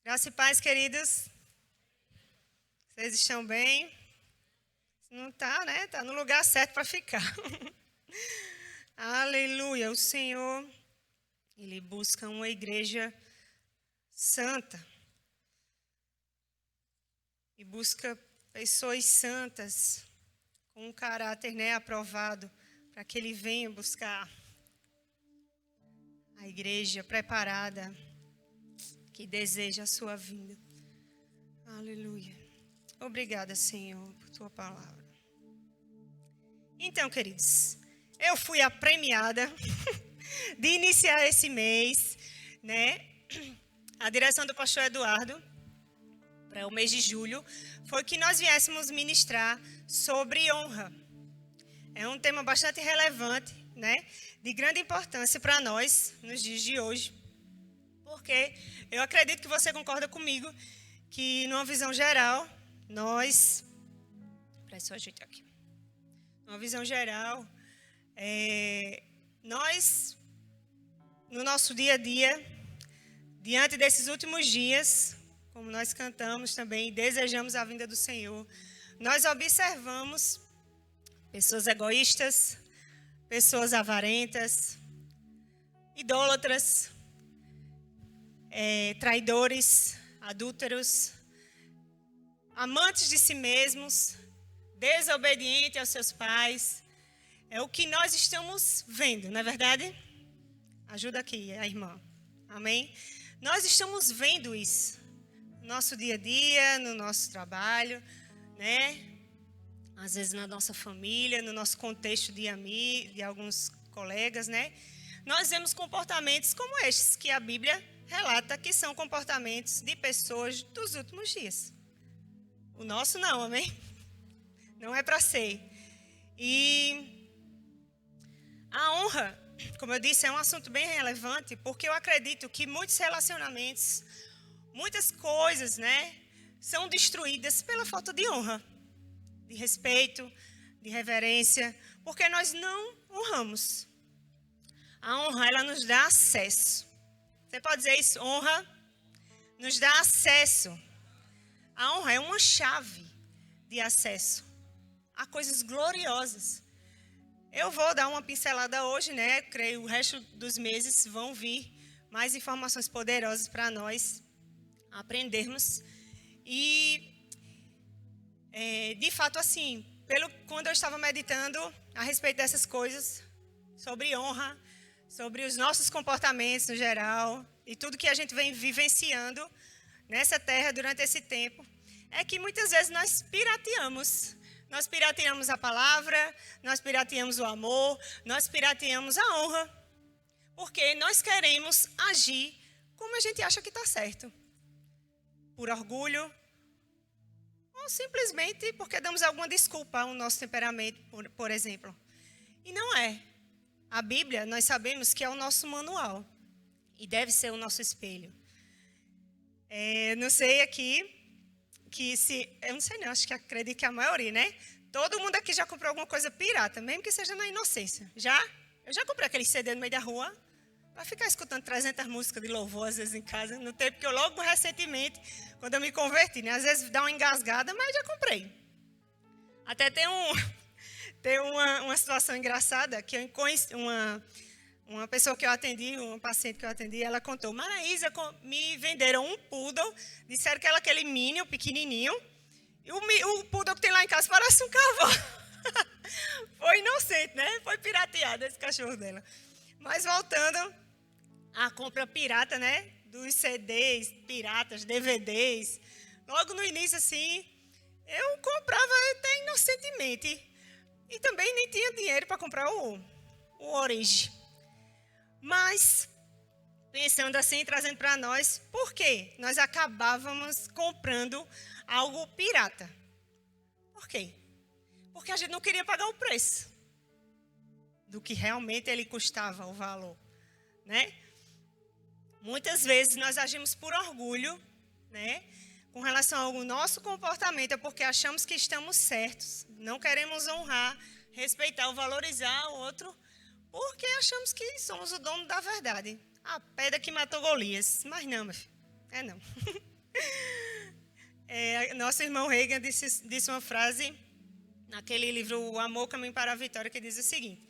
Graça e paz, queridos. Vocês estão bem? Se não está, né? Está no lugar certo para ficar. Aleluia. O Senhor, Ele busca uma igreja santa. E busca pessoas santas, com um caráter, aprovado, para que Ele venha buscar a igreja preparada, que deseja a sua vinda. Aleluia. Obrigada, Senhor, por tua palavra. Então, queridos, eu fui a premiada de iniciar esse mês, A direção do pastor Eduardo, para o mês de julho, foi que nós viéssemos ministrar sobre honra. É um tema bastante relevante, de grande importância para nós nos dias de hoje. Porque eu acredito que você concorda comigo que, numa visão geral, nós... Presta ajeitar aqui. Numa visão geral, nós, no nosso dia a dia, diante desses últimos dias, como nós cantamos também, desejamos a vinda do Senhor, nós observamos pessoas egoístas, pessoas avarentas, idólatras, traidores, adúlteros, amantes de si mesmos, desobedientes aos seus pais. É o que nós estamos vendo, não é verdade? Ajuda aqui a irmã. Amém? Nós estamos vendo isso no nosso dia a dia, no nosso trabalho, Às vezes na nossa família, no nosso contexto de amigos, de alguns colegas, Nós vemos comportamentos como estes que a Bíblia relata que são comportamentos de pessoas dos últimos dias. O nosso não, amém? Não é para ser. E a honra, como eu disse, é um assunto bem relevante, porque eu acredito que muitos relacionamentos, muitas coisas, são destruídas pela falta de honra, de respeito, de reverência, porque nós não honramos. A honra, ela nos dá acesso. Você pode dizer isso? Honra nos dá acesso. A honra é uma chave de acesso a coisas gloriosas. Eu vou dar uma pincelada hoje, Creio que o resto dos meses vão vir mais informações poderosas para nós aprendermos. E, de fato, assim, quando eu estava meditando a respeito dessas coisas, sobre honra, sobre os nossos comportamentos no geral, e tudo que a gente vem vivenciando nessa terra durante esse tempo, é que muitas vezes nós pirateamos. Nós pirateamos a palavra, nós pirateamos o amor, nós pirateamos a honra. Porque nós queremos agir como a gente acha que está certo. Por orgulho, ou simplesmente porque damos alguma desculpa ao nosso temperamento, por exemplo. E não é. A Bíblia, nós sabemos que é o nosso manual e deve ser o nosso espelho. Não sei aqui, eu não sei não, acho que acredito que a maioria, Todo mundo aqui já comprou alguma coisa pirata, mesmo que seja na inocência. Já? Eu já comprei aquele CD no meio da rua para ficar escutando 300 músicas de louvor, às vezes, em casa, no tempo que eu logo recentemente, quando eu me converti, Às vezes dá uma engasgada, mas já comprei. Até tem uma situação engraçada, que eu conheci uma pessoa que eu atendi, uma paciente que eu atendi, ela contou: Maraísa, me venderam um poodle, disseram que era aquele mini, pequenininho, e o poodle que tem lá em casa parece um cavalo. Foi inocente, Foi pirateado esse cachorro dela. Mas voltando à compra pirata, dos CDs piratas, DVDs, logo no início, assim, eu comprava até inocentemente. E também nem tinha dinheiro para comprar o Orange. Mas, pensando assim, trazendo para nós, por que nós acabávamos comprando algo pirata? Por quê? Porque a gente não queria pagar o preço do que realmente ele custava, o valor, Muitas vezes nós agimos por orgulho, com relação ao nosso comportamento, é porque achamos que estamos certos, não queremos honrar, respeitar ou valorizar o outro, porque achamos que somos o dono da verdade. A pedra que matou Golias. Mas não, meu filho. Não. Nosso irmão Reagan disse uma frase naquele livro O Amor, Caminho para a Vitória, que diz o seguinte: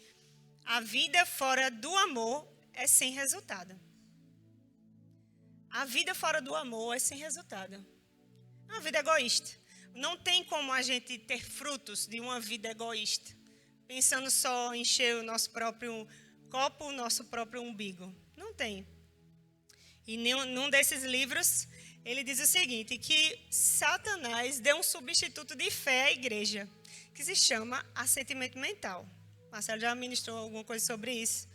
a vida fora do amor é sem resultado. A vida fora do amor é sem resultado. É uma vida egoísta. Não tem como a gente ter frutos de uma vida egoísta, pensando só em encher o nosso próprio copo, o nosso próprio umbigo. Não tem. E num desses livros, ele diz o seguinte, que Satanás deu um substituto de fé à igreja, que se chama assentimento mental. Marcelo já ministrou alguma coisa sobre isso.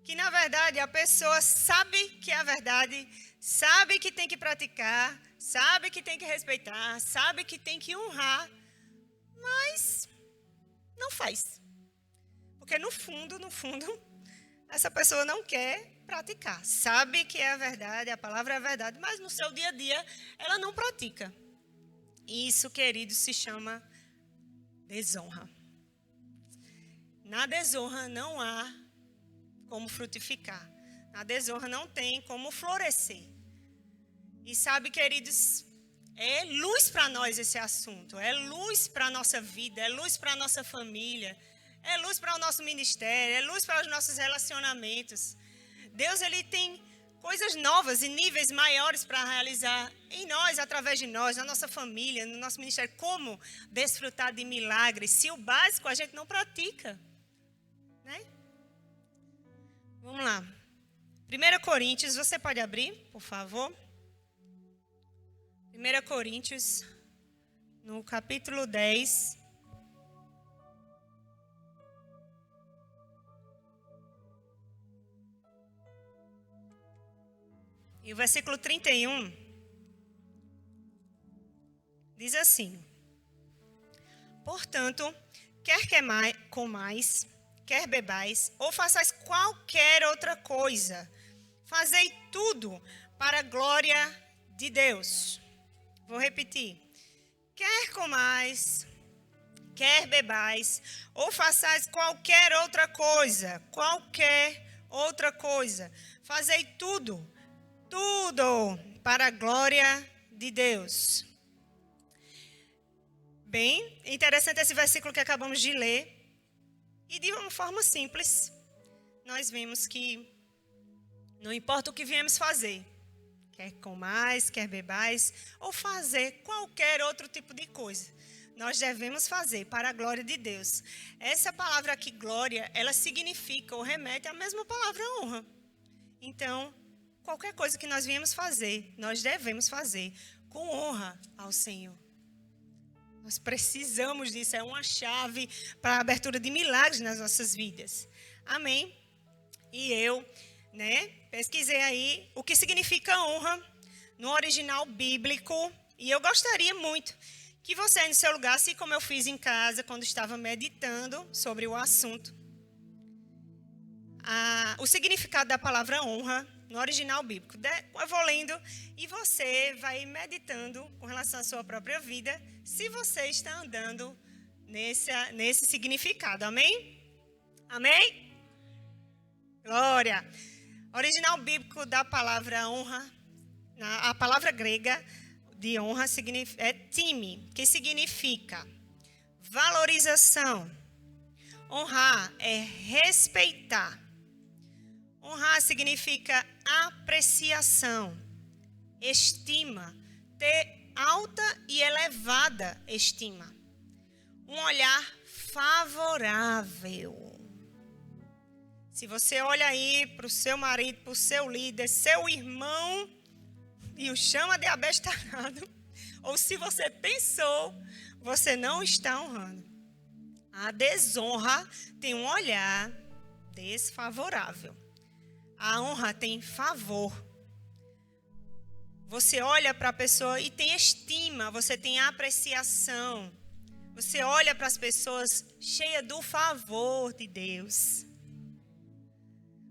Que, na verdade, a pessoa sabe que é a verdade, sabe que tem que praticar, sabe que tem que respeitar, sabe que tem que honrar, mas não faz. Porque, no fundo, essa pessoa não quer praticar. Sabe que é a verdade, a palavra é a verdade, mas no seu dia a dia ela não pratica. Isso, queridos, se chama desonra. Na desonra não há como frutificar. Na desonra não tem como florescer. E sabe, queridos, é luz para nós esse assunto. É luz para a nossa vida, é luz para a nossa família, é luz para o nosso ministério, é luz para os nossos relacionamentos. Deus, ele tem coisas novas e níveis maiores para realizar em nós, através de nós, na nossa família, no nosso ministério. Como desfrutar de milagres se o básico a gente não pratica? Né? Vamos lá. 1 Coríntios, você pode abrir, por favor? 1 Coríntios, no capítulo 10. E o versículo 31 diz assim: portanto, quer comais, quer bebais, ou façais qualquer outra coisa, fazei tudo para a glória de Deus. Vou repetir. Quer comais, quer bebais, ou façais qualquer outra coisa, fazei tudo para a glória de Deus. Bem, interessante esse versículo que acabamos de ler. E de uma forma simples, nós vemos que não importa o que viemos fazer, quer comais, quer bebais, ou fazer qualquer outro tipo de coisa, nós devemos fazer para a glória de Deus. Essa palavra aqui, glória, ela significa ou remete à mesma palavra honra. Então, qualquer coisa que nós viemos fazer, nós devemos fazer com honra ao Senhor. Nós precisamos disso, é uma chave para a abertura de milagres nas nossas vidas. Amém? E eu, pesquisei aí o que significa honra no original bíblico. E eu gostaria muito que você, no seu lugar, assim como eu fiz em casa, quando estava meditando sobre o assunto, o significado da palavra honra no original bíblico. Eu vou lendo e você vai meditando com relação à sua própria vida, se você está andando nesse significado. Amém? Amém? Glória. Original bíblico da palavra honra, a palavra grega de honra é time, que significa valorização. Honrar é respeitar. Honrar significa apreciação, estima, ter alta e elevada estima. Um olhar favorável. Se você olha aí para o seu marido, para o seu líder, seu irmão, e o chama de abestalhado, ou se você pensou, você não está honrando. A desonra tem um olhar desfavorável. A honra tem favor. Você olha para a pessoa e tem estima, você tem apreciação. Você olha para as pessoas cheia do favor de Deus.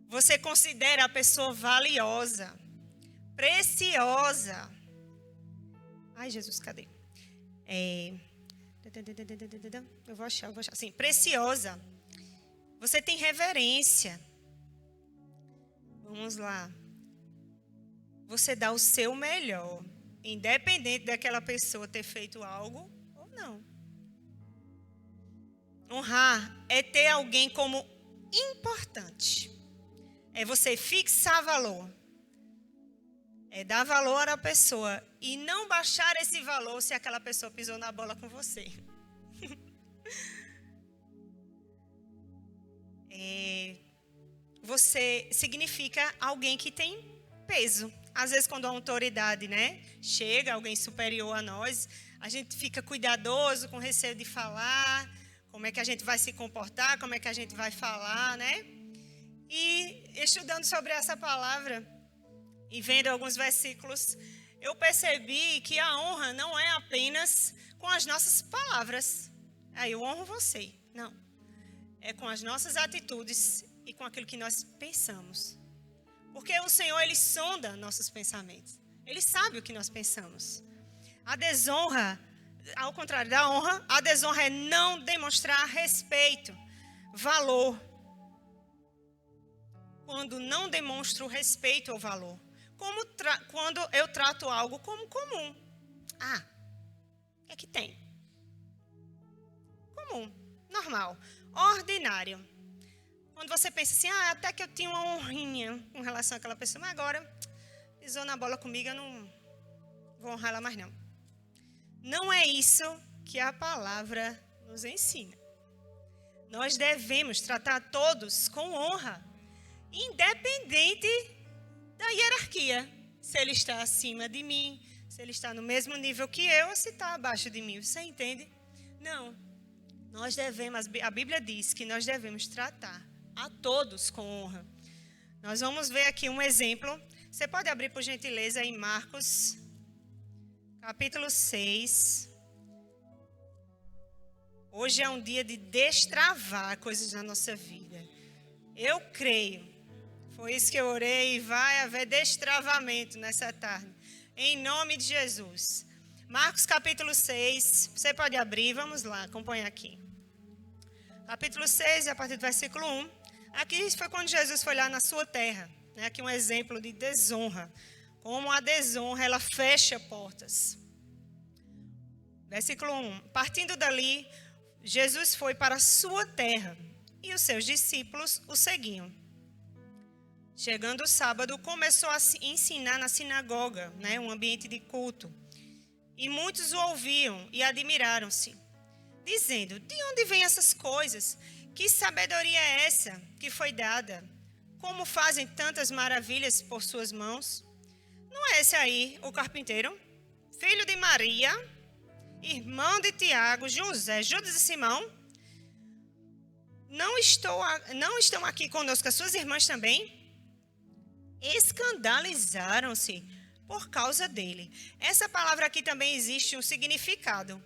Você considera a pessoa valiosa, preciosa. Ai, Jesus, cadê? Eu vou achar. Sim, preciosa. Você tem reverência. Vamos lá. Você dá o seu melhor. independente daquela pessoa ter feito algo ou não. Honrar é ter alguém como importante. É você fixar valor. É dar valor à pessoa e não baixar esse valor se aquela pessoa pisou na bola com você. Você significa alguém que tem peso. Às vezes, quando a autoridade, chega, alguém superior a nós, a gente fica cuidadoso, com receio de falar, como é que a gente vai se comportar, como é que a gente vai falar, E estudando sobre essa palavra e vendo alguns versículos, eu percebi que a honra não é apenas com as nossas palavras. Eu honro você. Não. É com as nossas atitudes e com aquilo que nós pensamos. Porque o Senhor, Ele sonda nossos pensamentos. Ele sabe o que nós pensamos. A desonra, ao contrário da honra, a desonra é não demonstrar respeito, valor. Quando não demonstro respeito ou valor. Quando eu trato algo como comum. O que é que tem? Comum, normal, ordinário. Quando você pensa assim, até que eu tinha uma honrinha com relação àquela pessoa, mas agora pisou na bola comigo, eu não vou honrar ela mais não. Não é isso que a palavra nos ensina. Nós devemos tratar todos com honra, independente da hierarquia. Se ele está acima de mim, se ele está no mesmo nível que eu, ou se está abaixo de mim. Você entende? Não. Nós devemos, a Bíblia diz que nós devemos tratar a todos com honra. Nós vamos ver aqui um exemplo. Você pode abrir, por gentileza, em Marcos, capítulo 6. Hoje é um dia de destravar coisas na nossa vida. Eu creio. Foi isso que eu orei e vai haver destravamento nessa tarde. Em nome de Jesus. Marcos capítulo 6. Você pode abrir, vamos lá, acompanha aqui. Capítulo 6, a partir do versículo 1. Aqui foi quando Jesus foi lá na sua terra. Aqui um exemplo de desonra. Como a desonra, ela fecha portas. Versículo 1. Partindo dali, Jesus foi para a sua terra e os seus discípulos o seguiam. Chegando o sábado, começou a ensinar na sinagoga, um ambiente de culto. E muitos o ouviam e admiraram-se, dizendo, de onde vêm essas coisas? Que sabedoria é essa que foi dada? Como fazem tantas maravilhas por suas mãos? Não é esse aí o carpinteiro, filho de Maria, irmão de Tiago, José, Judas e Simão? Não estão aqui conosco as suas irmãs também? Escandalizaram-se por causa dele. Essa palavra aqui também existe um significado.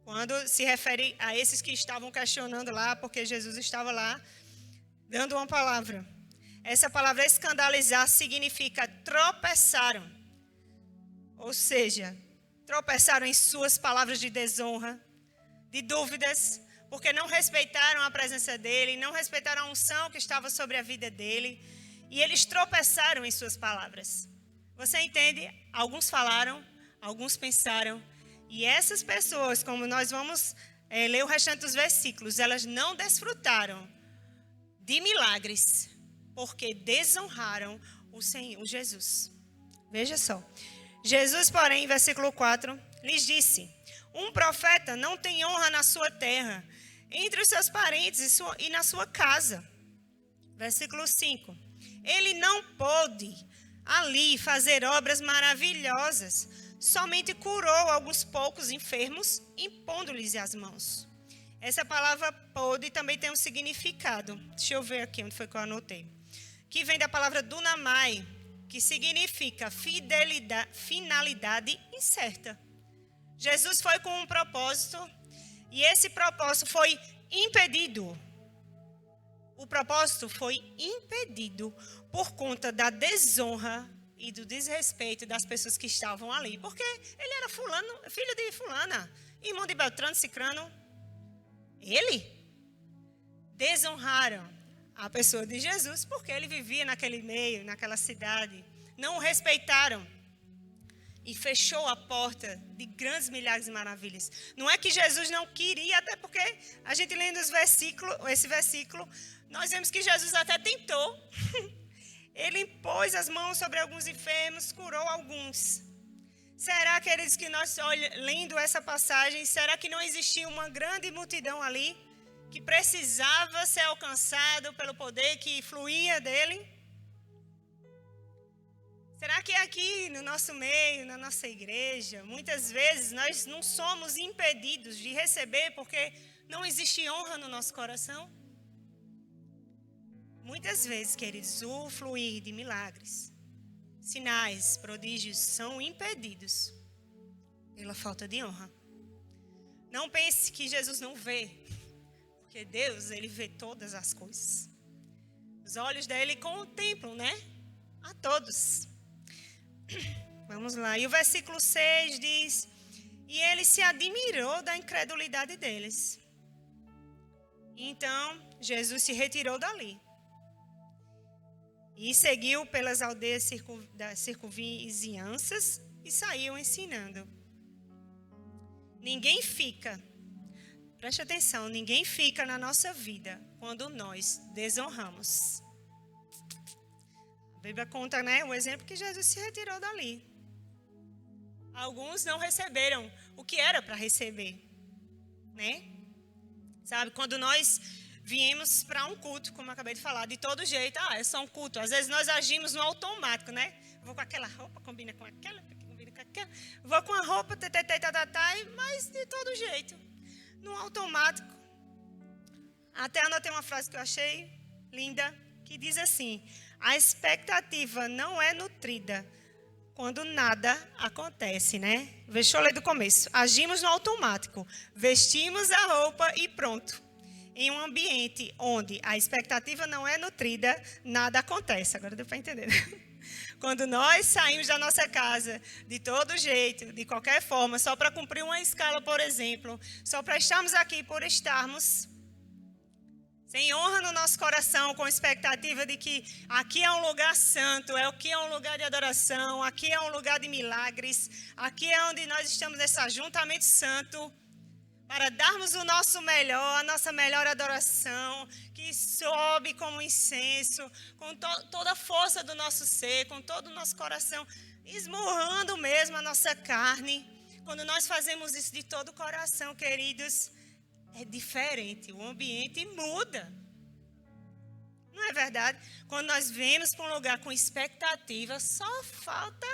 Quando se refere a esses que estavam questionando lá, porque Jesus estava lá dando uma palavra. Essa palavra escandalizar significa tropeçaram. Ou seja, tropeçaram em suas palavras de desonra, de dúvidas, porque não respeitaram a presença dele, não respeitaram a unção que estava sobre a vida dele. E eles tropeçaram em suas palavras. Você entende? Alguns falaram, alguns pensaram. E essas pessoas, como nós vamos ler o restante dos versículos, elas não desfrutaram de milagres, porque desonraram o Senhor Jesus. Veja só. Jesus, porém, versículo 4, lhes disse, um profeta não tem honra na sua terra, entre os seus parentes e na sua casa. Versículo 5. Ele não pôde ali fazer obras maravilhosas, somente curou alguns poucos enfermos, impondo-lhes as mãos. Essa palavra pôde também tem um significado. Deixa eu ver aqui onde foi que eu anotei. Que vem da palavra dunamai, que significa finalidade incerta. Jesus foi com um propósito e esse propósito foi impedido. O propósito foi impedido por conta da desonra e do desrespeito das pessoas que estavam ali. Porque ele era fulano, filho de fulana, irmão de Beltrano, Cicrano. Ele desonraram a pessoa de Jesus porque ele vivia naquele meio, naquela cidade. Não o respeitaram. e fechou a porta de grandes milagres e maravilhas. Não é que Jesus não queria, até porque a gente lendo esse versículo, nós vemos que Jesus até tentou. Ele impôs as mãos sobre alguns enfermos, curou alguns. Será, queridos, que nós, lendo essa passagem, será que não existia uma grande multidão ali que precisava ser alcançado pelo poder que fluía dele? Será que aqui no nosso meio, na nossa igreja, muitas vezes nós não somos impedidos de receber porque não existe honra no nosso coração? Muitas vezes, queridos, o fluir de milagres, sinais, prodígios são impedidos pela falta de honra. Não pense que Jesus não vê, porque Deus, ele vê todas as coisas. Os olhos dele contemplam, né? A todos. Vamos lá. E o versículo 6 diz: e ele se admirou da incredulidade deles. Então, Jesus se retirou dali e seguiu pelas aldeias das circunvizinhanças e saiu ensinando. Ninguém fica, preste atenção, ninguém fica na nossa vida quando nós desonramos. A Bíblia conta, né, o exemplo que Jesus se retirou dali. Alguns não receberam o que era para receber, né? Sabe, quando nós viemos para um culto, como eu acabei de falar, de todo jeito, é só um culto. Às vezes nós agimos no automático, né? Vou com aquela roupa, combina com aquela, combina com aquela. Vou com a roupa, mas de todo jeito. No automático. Até anotei uma frase que eu achei linda, que diz assim: a expectativa não é nutrida quando nada acontece, né? Deixa eu ler do começo. Agimos no automático, vestimos a roupa e pronto. Em um ambiente onde a expectativa não é nutrida, nada acontece. Agora deu para entender. Quando nós saímos da nossa casa de todo jeito, de qualquer forma, só para cumprir uma escala, por exemplo, só para estarmos aqui por estarmos, sem honra no nosso coração, com expectativa de que aqui é um lugar santo, aqui é um lugar de adoração, aqui é um lugar de milagres, aqui é onde nós estamos nesse ajuntamento santo, para darmos o nosso melhor, a nossa melhor adoração, que sobe como incenso, com toda a força do nosso ser, com todo o nosso coração, esmurrando mesmo a nossa carne. Quando nós fazemos isso de todo o coração, queridos, é diferente, o ambiente muda. Não é verdade? Quando nós vemos para um lugar com expectativa, só falta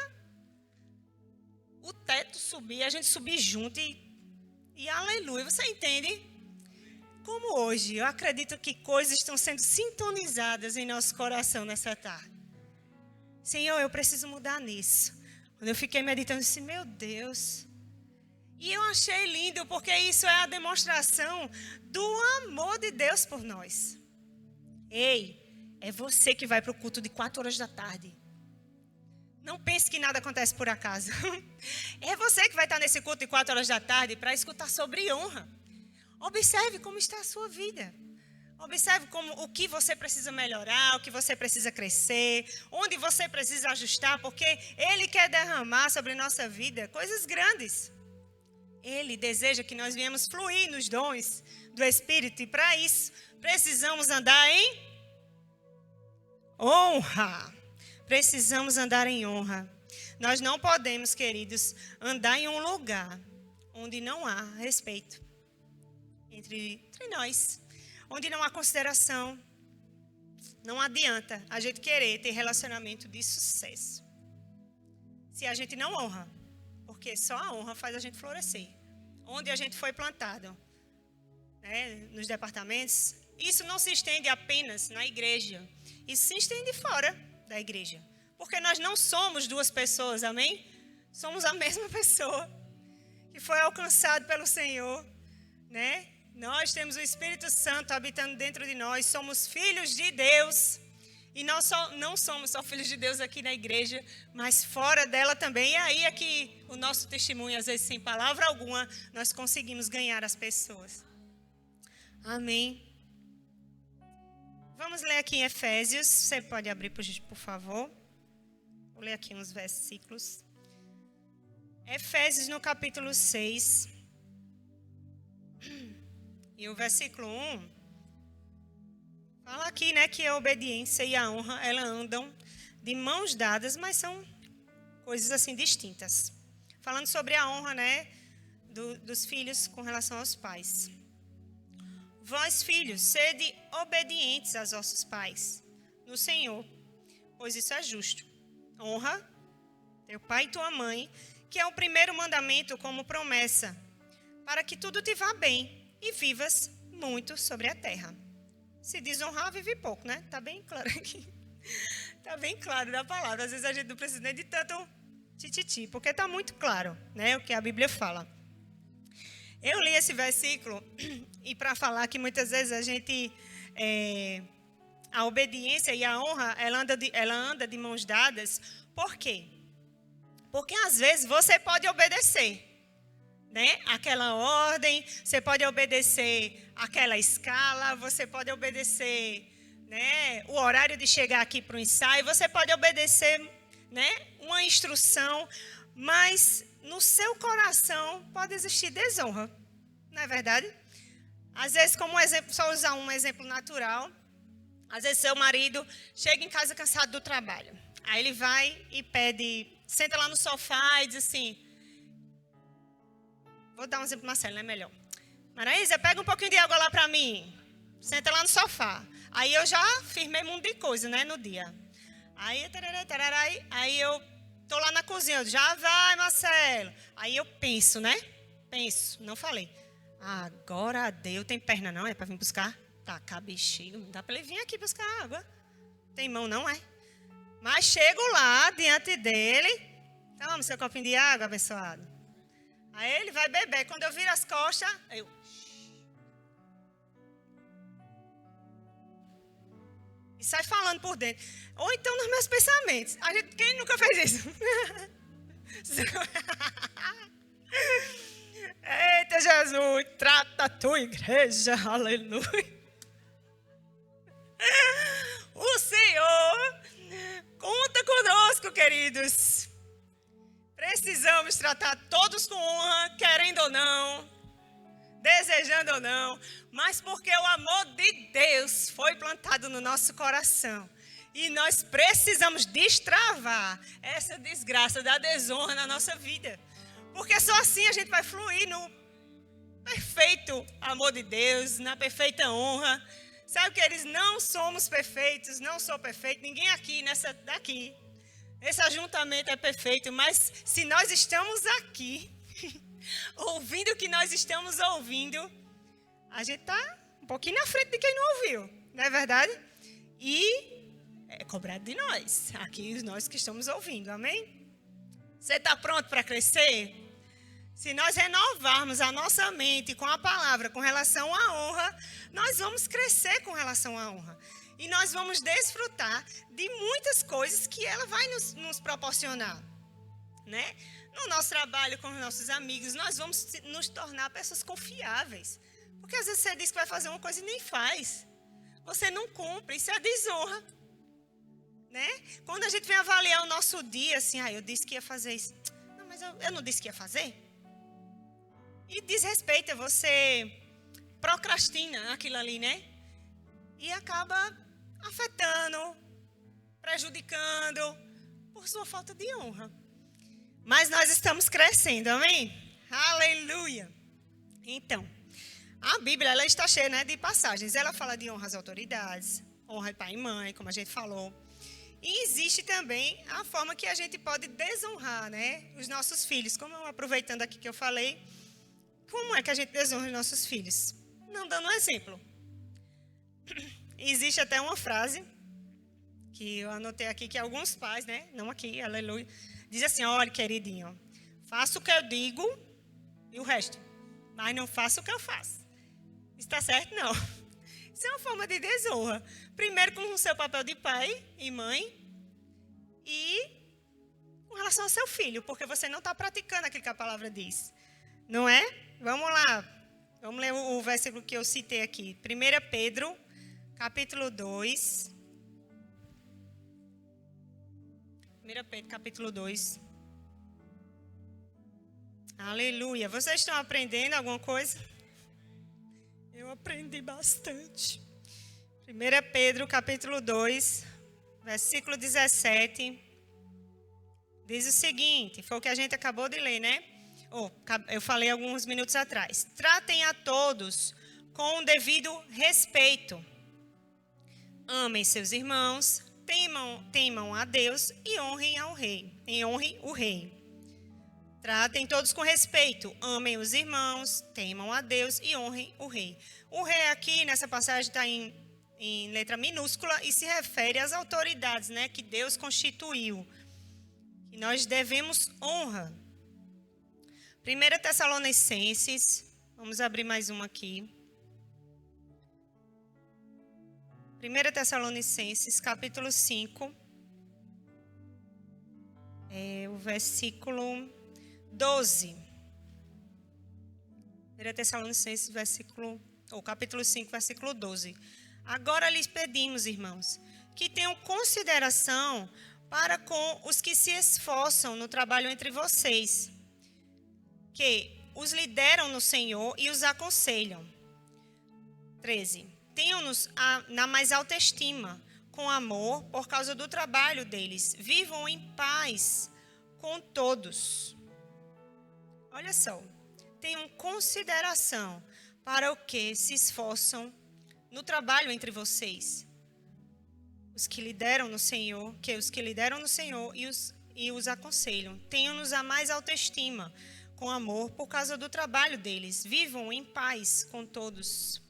o teto subir, a gente subir junto e aleluia. Você entende? Como hoje, eu acredito que coisas estão sendo sintonizadas em nosso coração nessa tarde. Senhor, eu preciso mudar nisso. Quando eu fiquei meditando, eu disse, meu Deus. E eu achei lindo, porque isso é a demonstração do amor de Deus por nós. Ei, é você que vai para o culto de 4 horas da tarde. Não pense que nada acontece por acaso. É você que vai estar nesse culto de 4 horas da tarde para escutar sobre honra. Observe como está a sua vida. Observe o que você precisa melhorar, o que você precisa crescer, onde você precisa ajustar, porque Ele quer derramar sobre nossa vida coisas grandes. Ele deseja que nós venhamos fluir nos dons do Espírito e para isso precisamos andar em honra. Precisamos andar em honra. Nós não podemos, queridos, andar em um lugar onde não há respeito entre nós, onde não há consideração. Não adianta a gente querer ter relacionamento de sucesso se a gente não honra, porque só a honra faz a gente florescer. Onde a gente foi plantado, né, nos departamentos, isso não se estende apenas na igreja, isso se estende fora da igreja, porque nós não somos 2 pessoas, amém? Somos a mesma pessoa que foi alcançado pelo Senhor, né? Nós temos o Espírito Santo habitando dentro de nós, somos filhos de Deus, e nós não somos só filhos de Deus aqui na igreja, mas fora dela também. E aí é que o nosso testemunho, às vezes sem palavra alguma, nós conseguimos ganhar as pessoas. Amém. Vamos ler aqui em Efésios. Você pode abrir, por favor. Vou ler aqui uns versículos. Efésios no capítulo 6, e o versículo 1, fala aqui, né, que a obediência e a honra, elas andam de mãos dadas, mas são coisas assim distintas. Falando sobre a honra, né, dos filhos com relação aos pais. Vós, filhos, sede obedientes aos vossos pais no Senhor, pois isso é justo. Honra teu pai e tua mãe, que é o primeiro mandamento como promessa, para que tudo te vá bem e vivas muito sobre a terra. Se desonrar, vive pouco, né? Está bem claro aqui. Está bem claro da palavra. Às vezes a gente não precisa nem de tanto tititi, porque está muito claro, né, o que a Bíblia fala. Eu li esse versículo e para falar que muitas vezes a gente, a obediência e a honra, ela anda de mãos dadas. Por quê? Porque às vezes você pode obedecer, né, aquela ordem, você pode obedecer aquela escala, você pode obedecer, né, o horário de chegar aqui para o ensaio, você pode obedecer, né, uma instrução, mas no seu coração pode existir desonra, não é verdade? Às vezes, como exemplo, só usar um exemplo natural, às vezes seu marido chega em casa cansado do trabalho, aí ele vai e pede, senta lá no sofá e diz assim, vou dar um exemplo, Marcelo, não é melhor. Maraísa, pega um pouquinho de água lá para mim, senta lá no sofá. Aí eu já firmei um monte de coisa, né, no dia. Aí eu tô lá na cozinha, eu, já vai, Marcelo. Aí eu penso, né? Penso, não falei. Agora deu, tem perna não, é para vir buscar? Tá, bexiga, não dá para ele vir aqui buscar água. Tem mão não, é? Mas chego lá, diante dele, toma seu copinho de água, abençoado. Aí ele vai beber, quando eu viro as costas, eu... E sai falando por dentro. Ou então nos meus pensamentos. Quem nunca fez isso? Eita, Jesus, trata a tua igreja, aleluia. O Senhor conta conosco, queridos. Precisamos tratar todos com honra, querendo ou não, desejando ou não, mas porque o amor de Deus foi plantado no nosso coração. E nós precisamos destravar essa desgraça da desonra na nossa vida. Porque só assim a gente vai fluir no perfeito amor de Deus, na perfeita honra. Sabe que eles não somos perfeitos, não sou perfeito, ninguém aqui daqui. Esse ajuntamento é perfeito, mas se nós estamos aqui, ouvindo o que nós estamos ouvindo, a gente está um pouquinho na frente de quem não ouviu, não é verdade? E é cobrado de nós, aqui nós que estamos ouvindo, amém? Você está pronto para crescer? Se nós renovarmos a nossa mente com a palavra com relação à honra, nós vamos crescer com relação à honra. E nós vamos desfrutar de muitas coisas que ela vai nos proporcionar, né? No nosso trabalho com os nossos amigos, nós vamos nos tornar pessoas confiáveis. Porque às vezes você diz que vai fazer uma coisa e nem faz. Você não cumpre, isso é desonra. Né? Quando a gente vem avaliar o nosso dia, assim, eu disse que ia fazer isso. Não, mas eu não disse que ia fazer. E desrespeita, você procrastina aquilo ali, né? E acaba afetando, prejudicando, por sua falta de honra. Mas nós estamos crescendo, amém? Aleluia! Então, a Bíblia ela está cheia, né, de passagens. Ela fala de honra às autoridades, honra de pai e mãe, como a gente falou. E existe também a forma que a gente pode desonrar, né, os nossos filhos. Como aproveitando aqui que eu falei, como é que a gente desonra os nossos filhos? Não dando um exemplo. Existe até uma frase que eu anotei aqui que alguns pais, né, não aqui, aleluia, diz assim: olha, queridinho, faça o que eu digo e o resto, mas não faça o que eu faço. Está certo? Não. Isso é uma forma de desonra. Primeiro com o seu papel de pai e mãe e com relação ao seu filho, porque você não está praticando aquilo que a palavra diz. Não é? Vamos lá. Vamos ler o versículo que eu citei aqui. 1 Pedro, capítulo 2. 1 Pedro, capítulo 2. Aleluia. Vocês estão aprendendo alguma coisa? Eu aprendi bastante. 1 Pedro, capítulo 2, versículo 17, diz o seguinte, foi o que a gente acabou de ler, né? Eu falei alguns minutos atrás. Tratem a todos com o devido respeito. Amem seus irmãos, temam a Deus e honrem o rei. Tratem todos com respeito, amem os irmãos, temam a Deus e honrem o rei. O rei aqui nessa passagem está em letra minúscula e se refere às autoridades, né, que Deus constituiu. E nós devemos honra. 1 Tessalonicenses, vamos abrir mais uma aqui. 1 Tessalonicenses, capítulo 5, o versículo 12. 1 Tessalonicenses, capítulo 5, versículo 12. Agora lhes pedimos, irmãos, que tenham consideração para com os que se esforçam no trabalho entre vocês, que os lideram no Senhor e os aconselham. 13. Tenham-nos na mais alta estima, com amor, por causa do trabalho deles. Vivam em paz com todos. Olha só, tenham consideração para o que se esforçam no trabalho entre vocês. Os que lideram no Senhor, e os aconselham. Tenham-nos a mais alta estima, com amor, por causa do trabalho deles. Vivam em paz com todos.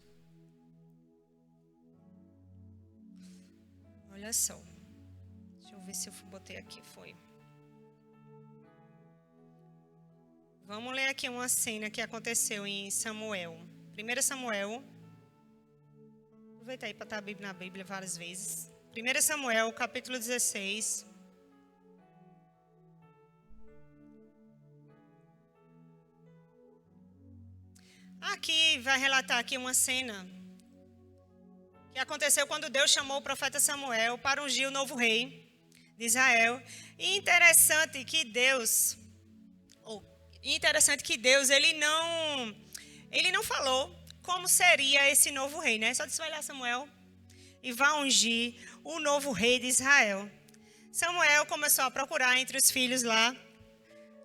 Olha só. Deixa eu ver se eu botei aqui, foi. Vamos ler aqui uma cena que aconteceu em Samuel. 1 Samuel. Aproveita aí para estar na Bíblia várias vezes. 1 Samuel, capítulo 16. Aqui vai relatar aqui uma cena que aconteceu quando Deus chamou o profeta Samuel para ungir o novo rei de Israel. E interessante que Deus, ele não falou como seria esse novo rei, né? Só disse, vai lá, Samuel, e vai ungir o novo rei de Israel. Samuel começou a procurar entre os filhos lá.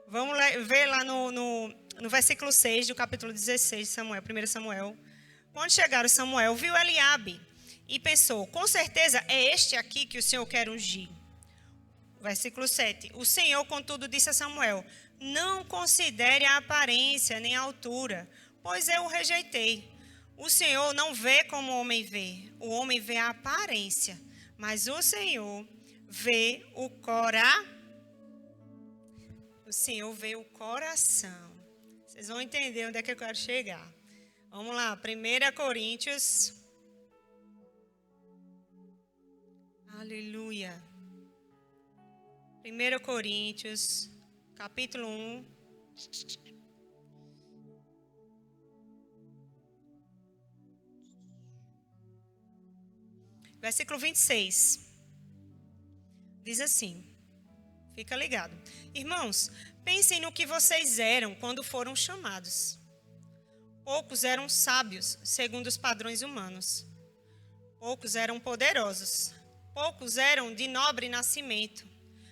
Vamos ver lá no versículo 6 do capítulo 16 de Samuel, 1 Samuel. Quando chegaram, Samuel viu Eliabe e pensou, com certeza é este aqui que o Senhor quer ungir. Versículo 7. O Senhor, contudo, disse a Samuel, não considere a aparência nem a altura, pois eu o rejeitei. O Senhor não vê como o homem vê a aparência, mas o Senhor vê o coração. Vocês vão entender onde é que eu quero chegar. Vamos lá, 1 Coríntios. Aleluia. 1 Coríntios, capítulo 1. Versículo 26. Diz assim, fica ligado. Irmãos, pensem no que vocês eram quando foram chamados. Poucos eram sábios, segundo os padrões humanos. Poucos eram poderosos. Poucos eram de nobre nascimento.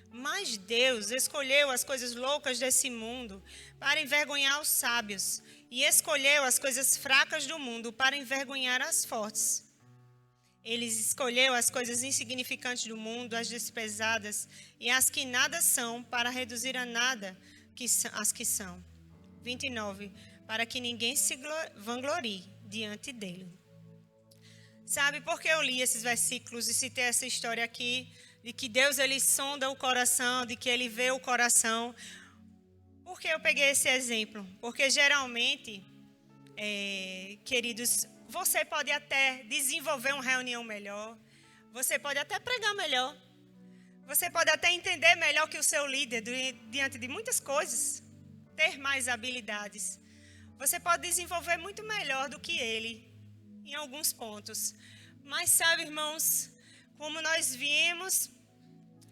Mas Deus escolheu as coisas loucas desse mundo para envergonhar os sábios. E escolheu as coisas fracas do mundo para envergonhar as fortes. Ele escolheu as coisas insignificantes do mundo, as desprezadas e as que nada são, para reduzir a nada as que são. 29. Para que ninguém se vanglorie diante dele. Sabe por que eu li esses versículos e citei essa história aqui, de que Deus ele sonda o coração, de que ele vê o coração? Por que eu peguei esse exemplo? Porque geralmente, queridos, você pode até desenvolver uma reunião melhor, você pode até pregar melhor, você pode até entender melhor que o seu líder diante de muitas coisas, ter mais habilidades. Você pode desenvolver muito melhor do que ele em alguns pontos. Mas sabe, irmãos, como nós viemos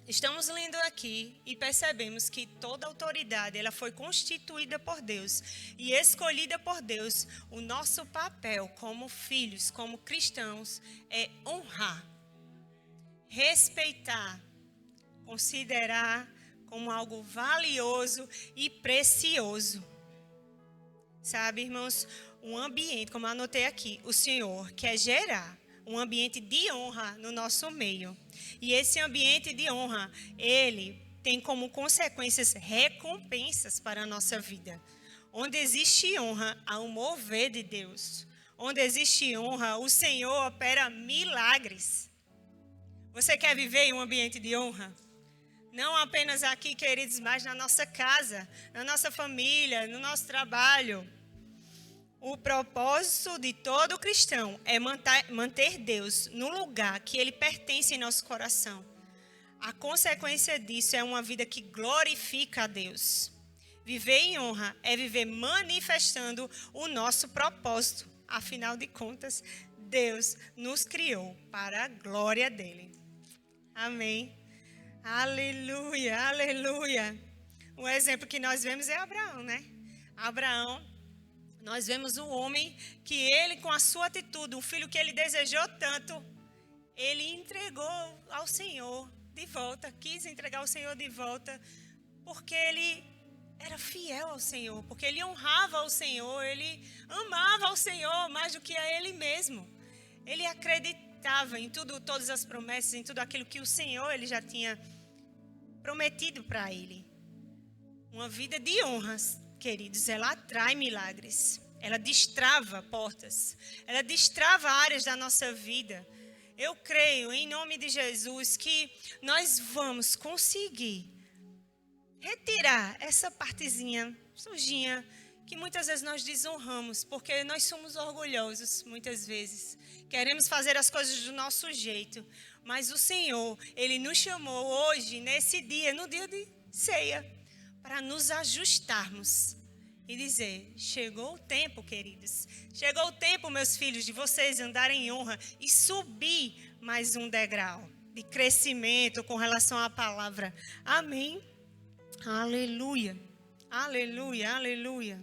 estamos lendo aqui e percebemos que toda autoridade ela foi constituída por Deus e escolhida por Deus. O nosso papel como filhos, como cristãos, é honrar, respeitar, considerar como algo valioso e precioso. Sabe, irmãos, um ambiente, como eu anotei aqui, o Senhor quer gerar um ambiente de honra no nosso meio. E esse ambiente de honra, ele tem como consequências recompensas para a nossa vida. Onde existe honra, há um mover de Deus. Onde existe honra, o Senhor opera milagres. Você quer viver em um ambiente de honra? Não apenas aqui, queridos, mas na nossa casa, na nossa família, no nosso trabalho. O propósito de todo cristão é manter Deus no lugar que Ele pertence em nosso coração. A consequência disso é uma vida que glorifica a Deus. Viver em honra é viver manifestando o nosso propósito. Afinal de contas, Deus nos criou para a glória dEle. Amém. Aleluia, aleluia. O exemplo que nós vemos é Abraão, né? Abraão, nós vemos o homem que ele, com a sua atitude, um filho que ele desejou tanto, ele entregou ao Senhor de volta, quis entregar ao Senhor de volta, porque ele era fiel ao Senhor, porque ele honrava ao Senhor, ele amava ao Senhor mais do que a ele mesmo. Ele acreditava em tudo, todas as promessas, em tudo aquilo que o Senhor ele já tinha prometido para ele. Uma vida de honras, queridos, ela atrai milagres, ela destrava portas, ela destrava áreas da nossa vida. Eu creio, em nome de Jesus, que nós vamos conseguir retirar essa partezinha sujinha que muitas vezes nós desonramos, porque nós somos orgulhosos, muitas vezes. Queremos fazer as coisas do nosso jeito, mas o Senhor, Ele nos chamou hoje, nesse dia, no dia de ceia, para nos ajustarmos e dizer, chegou o tempo, queridos, chegou o tempo, meus filhos, de vocês andarem em honra e subir mais um degrau de crescimento com relação à palavra. Amém? Aleluia, aleluia, aleluia.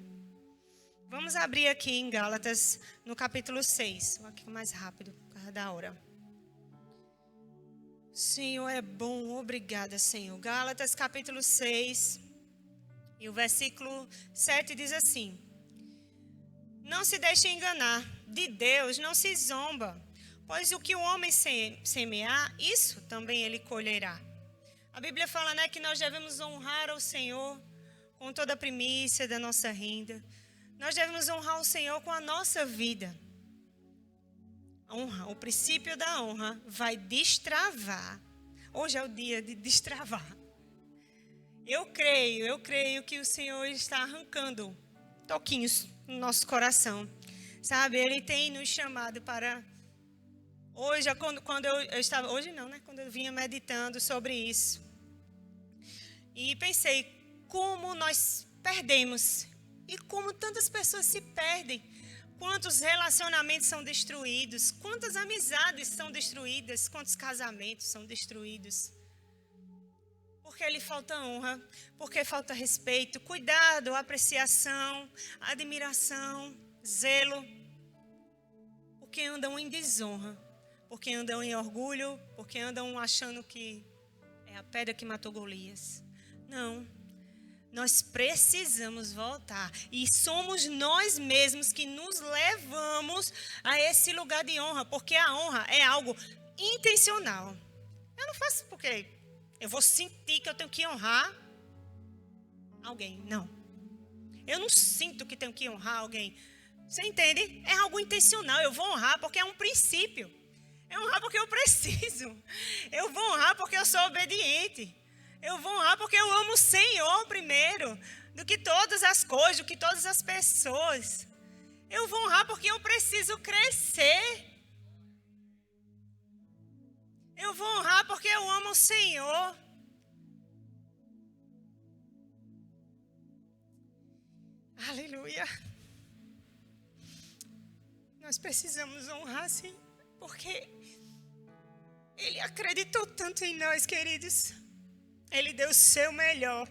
Vamos abrir aqui em Gálatas, no capítulo 6. Vou aqui mais rápido, por causa da hora. Senhor é bom, obrigada, Senhor. Gálatas, capítulo 6, e o versículo 7 diz assim: não se deixe enganar, de Deus não se zomba, pois o que o homem semear, isso também ele colherá. A Bíblia fala, né, que nós devemos honrar ao Senhor com toda a primícia da nossa renda. Nós devemos honrar o Senhor com a nossa vida. Honra, o princípio da honra vai destravar. Hoje é o dia de destravar. Eu creio que o Senhor está arrancando toquinhos no nosso coração. Sabe, Ele tem nos chamado para... Hoje, quando eu estava... Hoje não, né? Quando eu vinha meditando sobre isso. E pensei, como nós perdemos. E como tantas pessoas se perdem. Quantos relacionamentos são destruídos. Quantas amizades são destruídas. Quantos casamentos são destruídos. Porque lhe falta honra. Porque falta respeito, cuidado, apreciação, admiração, zelo. Porque andam em desonra. Porque andam em orgulho. Porque andam achando que é a pedra que matou Golias. Não. Nós precisamos voltar. E somos nós mesmos que nos levamos a esse lugar de honra. Porque a honra é algo intencional. Eu não faço porque eu vou sentir que eu tenho que honrar alguém. Não. Eu não sinto que tenho que honrar alguém. Você entende? É algo intencional. Eu vou honrar porque é um princípio. Eu vou honrar porque eu preciso. Eu vou honrar porque eu sou obediente. Eu vou honrar porque eu amo o Senhor primeiro, do que todas as coisas, do que todas as pessoas. Eu vou honrar porque eu preciso crescer. Eu vou honrar porque eu amo o Senhor. Aleluia. Nós precisamos honrar, sim, porque Ele acreditou tanto em nós, queridos. Ele deu o seu melhor.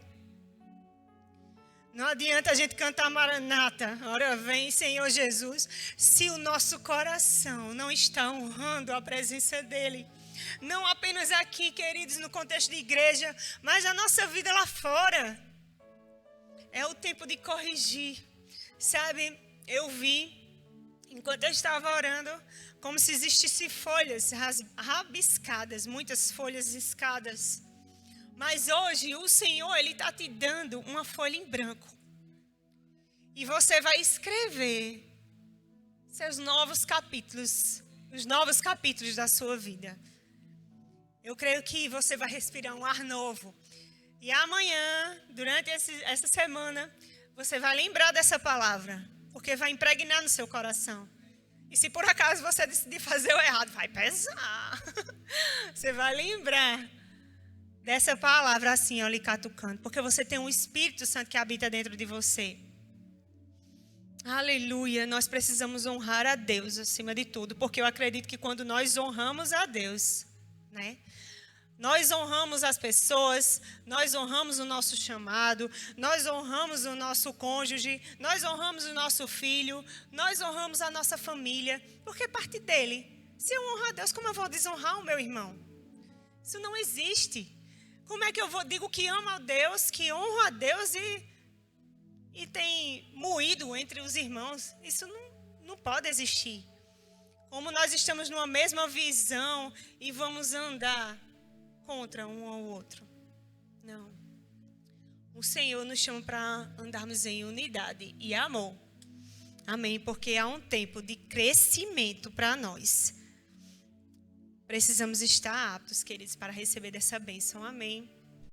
Não adianta a gente cantar Maranata, ora vem Senhor Jesus, se o nosso coração não está honrando a presença dEle. Não apenas aqui, queridos, no contexto de igreja, mas a nossa vida lá fora. É o tempo de corrigir. Sabe, eu vi, enquanto eu estava orando, como se existissem folhas rabiscadas, muitas folhas riscadas. Mas hoje o Senhor, Ele está te dando uma folha em branco. E você vai escrever seus novos capítulos, os novos capítulos da sua vida. Eu creio que você vai respirar um ar novo. E amanhã, durante essa semana, você vai lembrar dessa palavra. Porque vai impregnar no seu coração. E se por acaso você decidir fazer o errado, vai pesar. Você vai lembrar dessa palavra assim, ó, lhe catucando. Porque você tem um Espírito Santo que habita dentro de você. Aleluia. Nós precisamos honrar a Deus acima de tudo. Porque eu acredito que quando nós honramos a Deus, né? Nós honramos as pessoas, nós honramos o nosso chamado, nós honramos o nosso cônjuge, nós honramos o nosso filho, nós honramos a nossa família, porque parte dele. Se eu honro a Deus, como eu vou desonrar o meu irmão? Isso não existe. Como é que eu digo que amo a Deus, que honro a Deus e tem moído entre os irmãos? Isso não pode existir. Como nós estamos numa mesma visão e vamos andar contra um ao outro. Não. O Senhor nos chama para andarmos em unidade e amor. Amém? Porque há um tempo de crescimento para nós. Precisamos estar aptos, queridos, para receber dessa bênção. Amém.